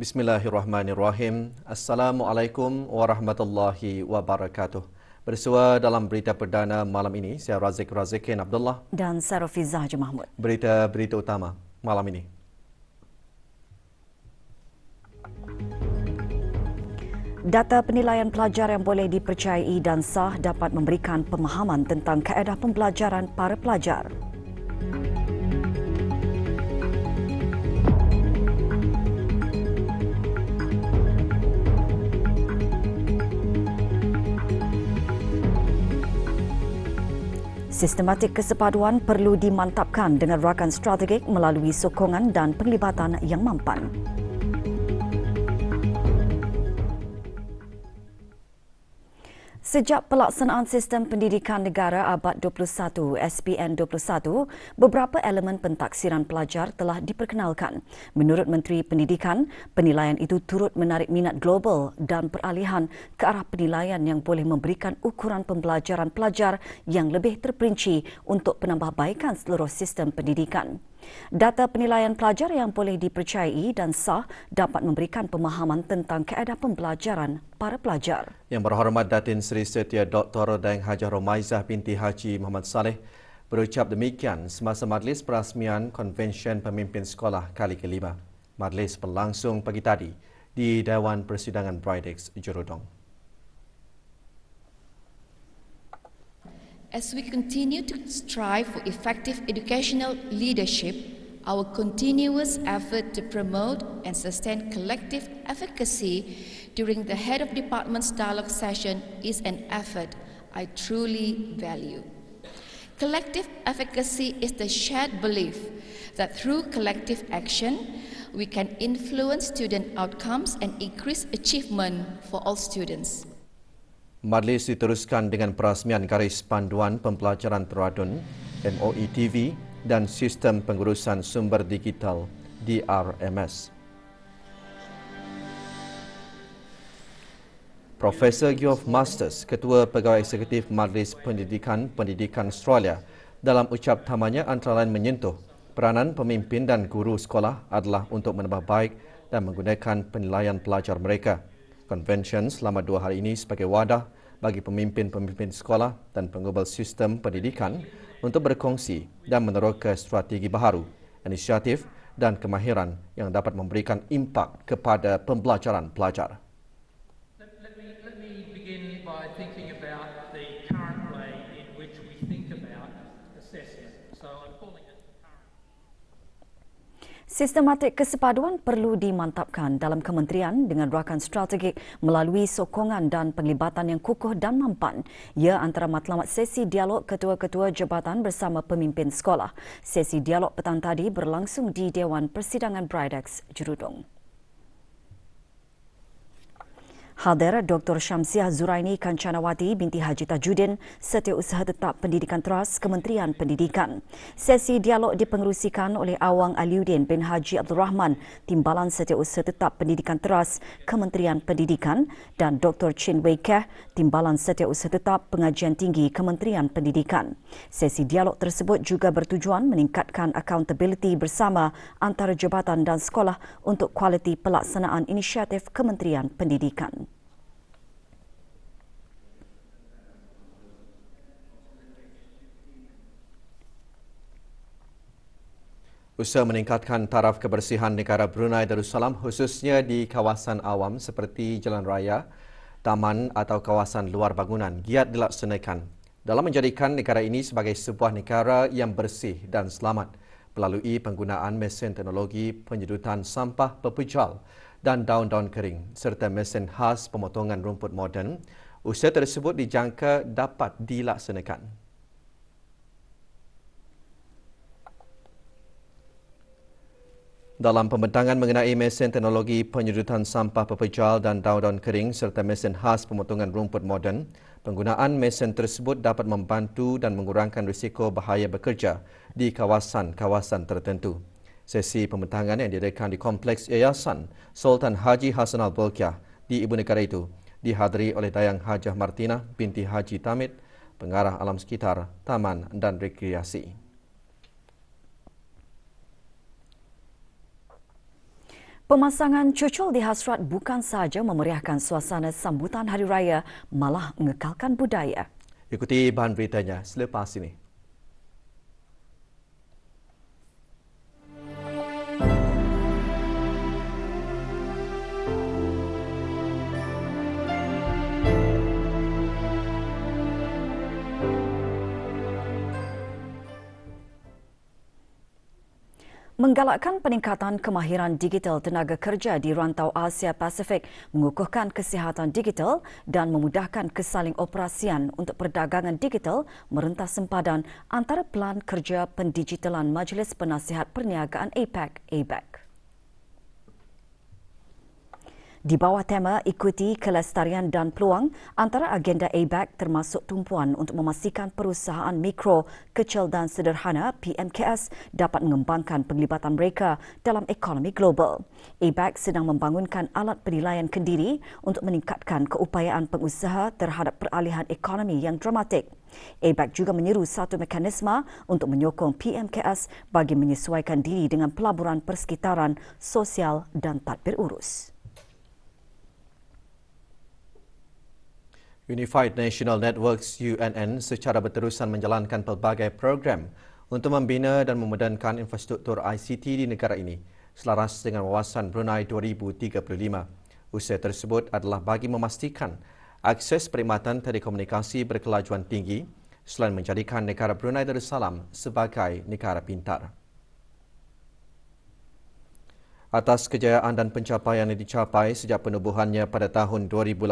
Bismillahirrahmanirrahim. Assalamualaikum warahmatullahi wabarakatuh. Bersua dalam berita perdana malam ini, saya Razikin Abdullah dan saya Rafizah Haji Mahmud. Berita utama malam ini. Data penilaian pelajar yang boleh dipercayai dan sah dapat memberikan pemahaman tentang kaedah pembelajaran para pelajar. Sistematik kesepaduan perlu dimantapkan dengan rakan strategik melalui sokongan dan penglibatan yang mampan. Sejak pelaksanaan Sistem Pendidikan Negara Abad 21 SPN 21, beberapa elemen pentaksiran pelajar telah diperkenalkan. Menurut Menteri Pendidikan, penilaian itu turut menarik minat global dan peralihan ke arah penilaian yang boleh memberikan ukuran pembelajaran pelajar yang lebih terperinci untuk penambahbaikan seluruh sistem pendidikan. Data penilaian pelajar yang boleh dipercayai dan sah dapat memberikan pemahaman tentang kaedah pembelajaran para pelajar. Yang berhormat Datin Seri Setia Dr. Daeng Hajah Romaizah binti Haji Muhammad Saleh berucap demikian semasa majlis perasmian Konvensyen Pemimpin Sekolah kali kelima. Majlis berlangsung pagi tadi di Dewan Persidangan Bridex, Jerudong. As we continue to strive for effective educational leadership, our continuous effort to promote and sustain collective efficacy during the Head of Department's dialogue session is an effort I truly value. Collective efficacy is the shared belief that through collective action, we can influence student outcomes and increase achievement for all students. Majlis diteruskan dengan perasmian garis panduan pembelajaran teradun MOETV dan Sistem Pengurusan Sumber Digital DRMS. Profesor Geoff Masters, Ketua Pegawai Eksekutif Majlis Pendidikan Australia, dalam ucap tamanya antara lain menyentuh peranan pemimpin dan guru sekolah adalah untuk menambah baik dan menggunakan penilaian pelajar mereka. Konvensyen selama 2 hari ini sebagai wadah bagi pemimpin-pemimpin sekolah dan penggubal sistem pendidikan untuk berkongsi dan meneroka strategi baharu, inisiatif dan kemahiran yang dapat memberikan impak kepada pembelajaran pelajar. Let me begin by thinking about the current way in which we think about assessment. So I'm calling it. Sistematik kesepaduan perlu dimantapkan dalam kementerian dengan rakan strategik melalui sokongan dan penglibatan yang kukuh dan mampan. Ia antara matlamat sesi dialog ketua-ketua jabatan bersama pemimpin sekolah. Sesi dialog petang tadi berlangsung di Dewan Persidangan Bridex, Jerudong. Hadir Dr. Syamsiah Zuraini Kancanawati binti Haji Tajuddin, Setiausaha Tetap Pendidikan Teras Kementerian Pendidikan. Sesi dialog dipengerusikan oleh Awang Aliuddin bin Haji Abdul Rahman, Timbalan Setiausaha Tetap Pendidikan Teras Kementerian Pendidikan dan Dr. Chin Wei Keh, Timbalan Setiausaha Tetap Pengajian Tinggi Kementerian Pendidikan. Sesi dialog tersebut juga bertujuan meningkatkan accountability bersama antara jabatan dan sekolah untuk kualiti pelaksanaan inisiatif Kementerian Pendidikan. Usaha meningkatkan taraf kebersihan negara Brunei Darussalam khususnya di kawasan awam seperti jalan raya, taman atau kawasan luar bangunan giat dilaksanakan dalam menjadikan negara ini sebagai sebuah negara yang bersih dan selamat melalui penggunaan mesin teknologi penyedutan sampah pepejal dan daun-daun kering serta mesin khas pemotongan rumput moden. Usaha tersebut dijangka dapat dilaksanakan. Dalam pembentangan mengenai mesin teknologi penyedutan sampah pepejal dan daun-daun kering serta mesin khas pemotongan rumput moden, penggunaan mesin tersebut dapat membantu dan mengurangkan risiko bahaya bekerja di kawasan-kawasan tertentu. Sesi pembentangan yang diadakan di Kompleks Yayasan Sultan Haji Hassan Al-Bolkiah di Ibu Negara itu dihadiri oleh Dayang Hajah Martina binti Haji Tamid, Pengarah Alam Sekitar, Taman dan Rekreasi. Pemasangan cucul di Hasrat bukan sahaja memeriahkan suasana sambutan Hari Raya, malah mengekalkan budaya. Ikuti bahan beritanya selepas ini. Menggalakkan peningkatan kemahiran digital tenaga kerja di rantau Asia Pasifik, mengukuhkan kesihatan digital dan memudahkan kesaling operasian untuk perdagangan digital merentas sempadan antara Pelan Kerja Pendigitalan Majlis Penasihat Perniagaan APEC. Di bawah tema Ikuti Kelestarian dan Peluang, antara agenda ABAC termasuk tumpuan untuk memastikan perusahaan mikro, kecil dan sederhana PMKS dapat mengembangkan penglibatan mereka dalam ekonomi global. ABAC sedang membangunkan alat penilaian kendiri untuk meningkatkan keupayaan pengusaha terhadap peralihan ekonomi yang dramatik. ABAC juga menyeru satu mekanisme untuk menyokong PMKS bagi menyesuaikan diri dengan pelaburan persekitaran, sosial dan tadbir urus. Unified National Networks UNN secara berterusan menjalankan pelbagai program untuk membina dan memudahkan infrastruktur ICT di negara ini selaras dengan Wawasan Brunei 2035. Usaha tersebut adalah bagi memastikan akses perkhidmatan telekomunikasi berkelajuan tinggi selain menjadikan negara Brunei Darussalam sebagai negara pintar. Atas kejayaan dan pencapaian yang dicapai sejak penubuhannya pada tahun 2018,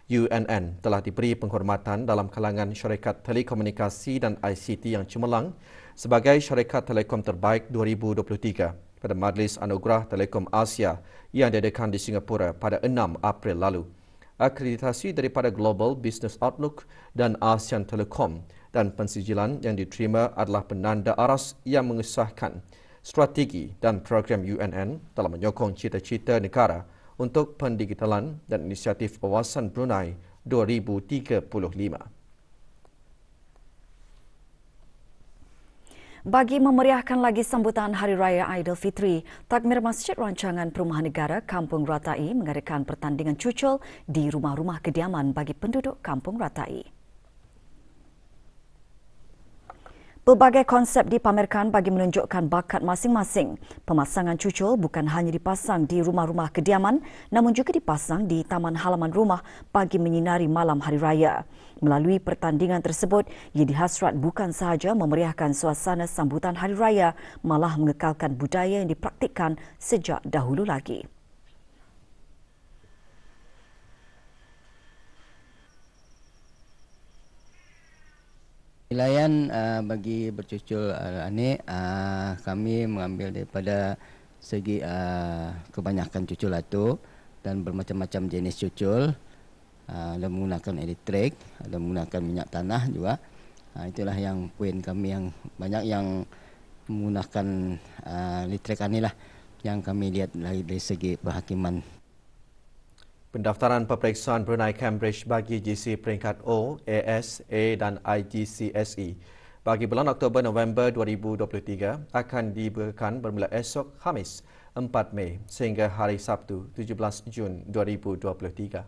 UNN telah diberi penghormatan dalam kalangan syarikat telekomunikasi dan ICT yang cemerlang sebagai syarikat telekom terbaik 2023 pada Majlis Anugerah Telekom Asia yang diadakan di Singapura pada 6 April lalu. Akreditasi daripada Global Business Outlook dan ASEAN Telecom dan pensijilan yang diterima adalah penanda aras yang mengesahkan strategi dan program UNN dalam menyokong cita-cita negara untuk pendigitalan dan inisiatif Wawasan Brunei 2035. Bagi memeriahkan lagi sambutan Hari Raya Aidilfitri, Takmir Masjid Rancangan Perumahan Negara Kampung Ratai mengadakan pertandingan cucul di rumah-rumah kediaman bagi penduduk Kampung Ratai. Pelbagai konsep dipamerkan bagi menunjukkan bakat masing-masing. Pemasangan cucul bukan hanya dipasang di rumah-rumah kediaman, namun juga dipasang di taman halaman rumah bagi menyinari malam Hari Raya. Melalui pertandingan tersebut, ia dihasrat bukan sahaja memeriahkan suasana sambutan Hari Raya, malah mengekalkan budaya yang dipraktikkan sejak dahulu lagi. Penilaian bagi bercucul ni kami mengambil daripada segi kebanyakan cucul itu dan bermacam-macam jenis cucul. Ada menggunakan elektrik, ada menggunakan minyak tanah juga. Itulah yang poin kami yang banyak yang menggunakan elektrik inilah yang kami lihat dari segi perhakiman. Pendaftaran peperiksaan Brunei Cambridge bagi GC peringkat O, AS, A dan IGCSE bagi bulan Oktober-November 2023 akan dibukakan bermula esok Khamis 4 Mei sehingga hari Sabtu 17 Jun 2023.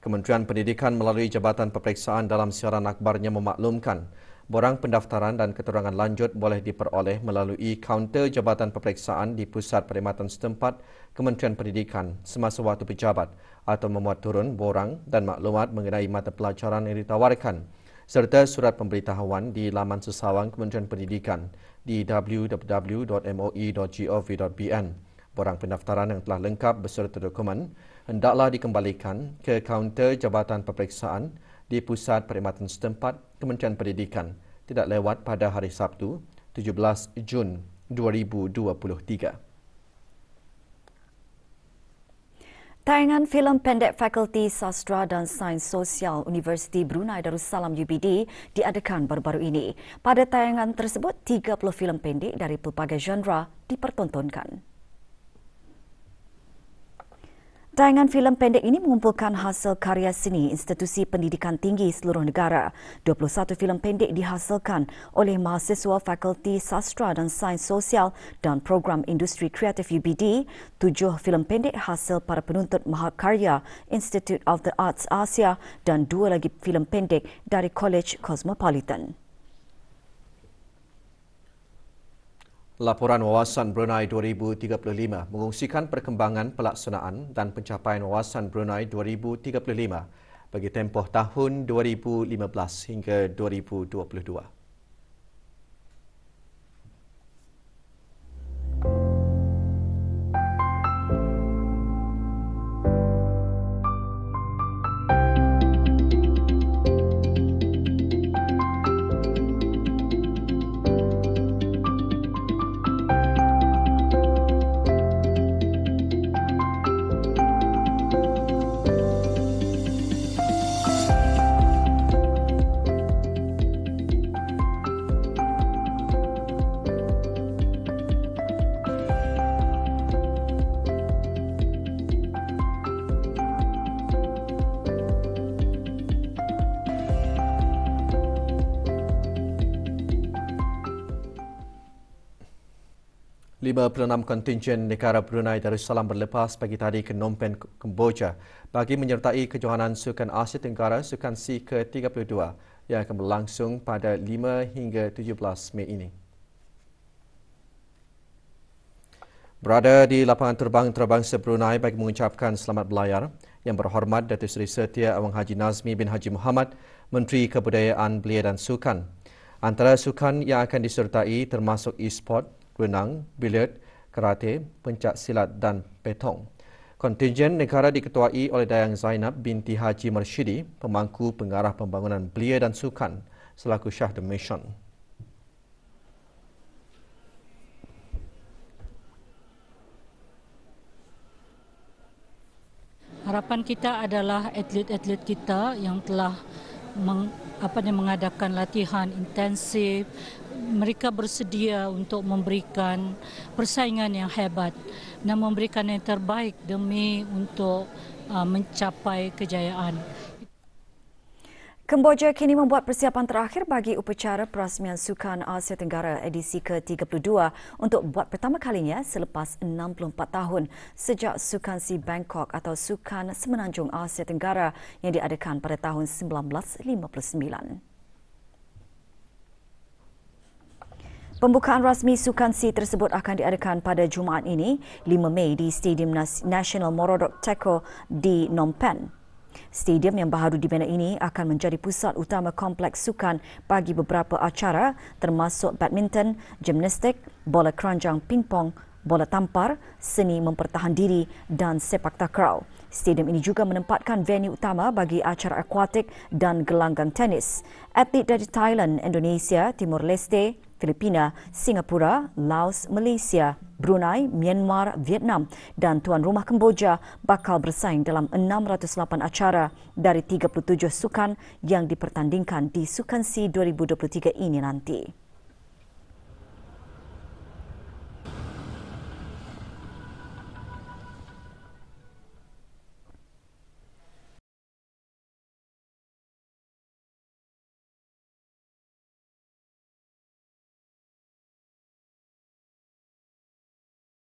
Kementerian Pendidikan melalui Jabatan Peperiksaan dalam siaran akhbarnya memaklumkan borang pendaftaran dan keterangan lanjut boleh diperoleh melalui kaunter Jabatan Peperiksaan di Pusat Perkhidmatan setempat Kementerian Pendidikan semasa waktu pejabat atau memuat turun borang dan maklumat mengenai mata pelajaran yang ditawarkan serta surat pemberitahuan di laman sesawang Kementerian Pendidikan di www.moi.gov.bn. Borang pendaftaran yang telah lengkap beserta dokumen hendaklah dikembalikan ke kaunter Jabatan Peperiksaan di Pusat Perkhidmatan setempat Kementerian Pendidikan tidak lewat pada hari Sabtu 17 Jun 2023. Tayangan filem pendek Fakulti Sastra dan Sains Sosial Universiti Brunei Darussalam UBD diadakan baru-baru ini. Pada tayangan tersebut, 30 filem pendek dari pelbagai genre dipertontonkan. Tayangan filem pendek ini mengumpulkan hasil karya seni institusi pendidikan tinggi seluruh negara. 21 filem pendek dihasilkan oleh mahasiswa Fakulti Sastra dan Sains Sosial dan Program Industri Kreatif UBD. 7 filem pendek hasil para penuntut Mahakarya Institute of the Arts Asia dan 2 lagi filem pendek dari College Cosmopolitan. Laporan Wawasan Brunei 2035 mengungsikan perkembangan pelaksanaan dan pencapaian Wawasan Brunei 2035 bagi tempoh tahun 2015 hingga 2022. Lima pelenam kontingen negara Brunei Darussalam berlepas pagi tadi ke Phnom Penh, Kemboja bagi menyertai kejohanan Sukan Asia Tenggara Sukan C ke-32 yang akan berlangsung pada 5 hingga 17 Mei ini. Berada di lapangan terbang antarabangsa Brunei bagi mengucapkan selamat berlayar, Yang Berhormat Datuk Seri Setia Awang Haji Nazmi bin Haji Muhammad, Menteri Kebudayaan Belia dan Sukan. Antara sukan yang akan disertai termasuk e-sport, renang, biliard, karate, pencak silat dan petong. Kontingen negara diketuai oleh Dayang Zainab binti Haji Marsyidi, pemangku pengarah pembangunan belia dan sukan selaku Shah the Mission. Harapan kita adalah atlet-atlet kita yang telah mengadakan latihan intensif, mereka bersedia untuk memberikan persaingan yang hebat dan memberikan yang terbaik demi untuk mencapai kejayaan. Kemboja kini membuat persiapan terakhir bagi upacara perasmian Sukan Asia Tenggara edisi ke-32 untuk buat pertama kalinya selepas 64 tahun sejak Sukan C Bangkok atau Sukan Semenanjung Asia Tenggara yang diadakan pada tahun 1959. Pembukaan rasmi Sukan C tersebut akan diadakan pada Jumaat ini, 5 Mei di Stadium Nasional Morodok Teko di Phnom Penh. Stadium yang baru dibina ini akan menjadi pusat utama kompleks sukan bagi beberapa acara termasuk badminton, gimnastik, bola keranjang pingpong, bola tampar, seni mempertahan diri dan sepak takraw. Stadium ini juga menempatkan venue utama bagi acara akuatik dan gelanggang tenis. Atlet dari Thailand, Indonesia, Timor Leste, Filipina, Singapura, Laos, Malaysia, Brunei, Myanmar, Vietnam dan tuan rumah Kemboja bakal bersaing dalam 608 acara dari 37 sukan yang dipertandingkan di Sukan C 2023 ini nanti.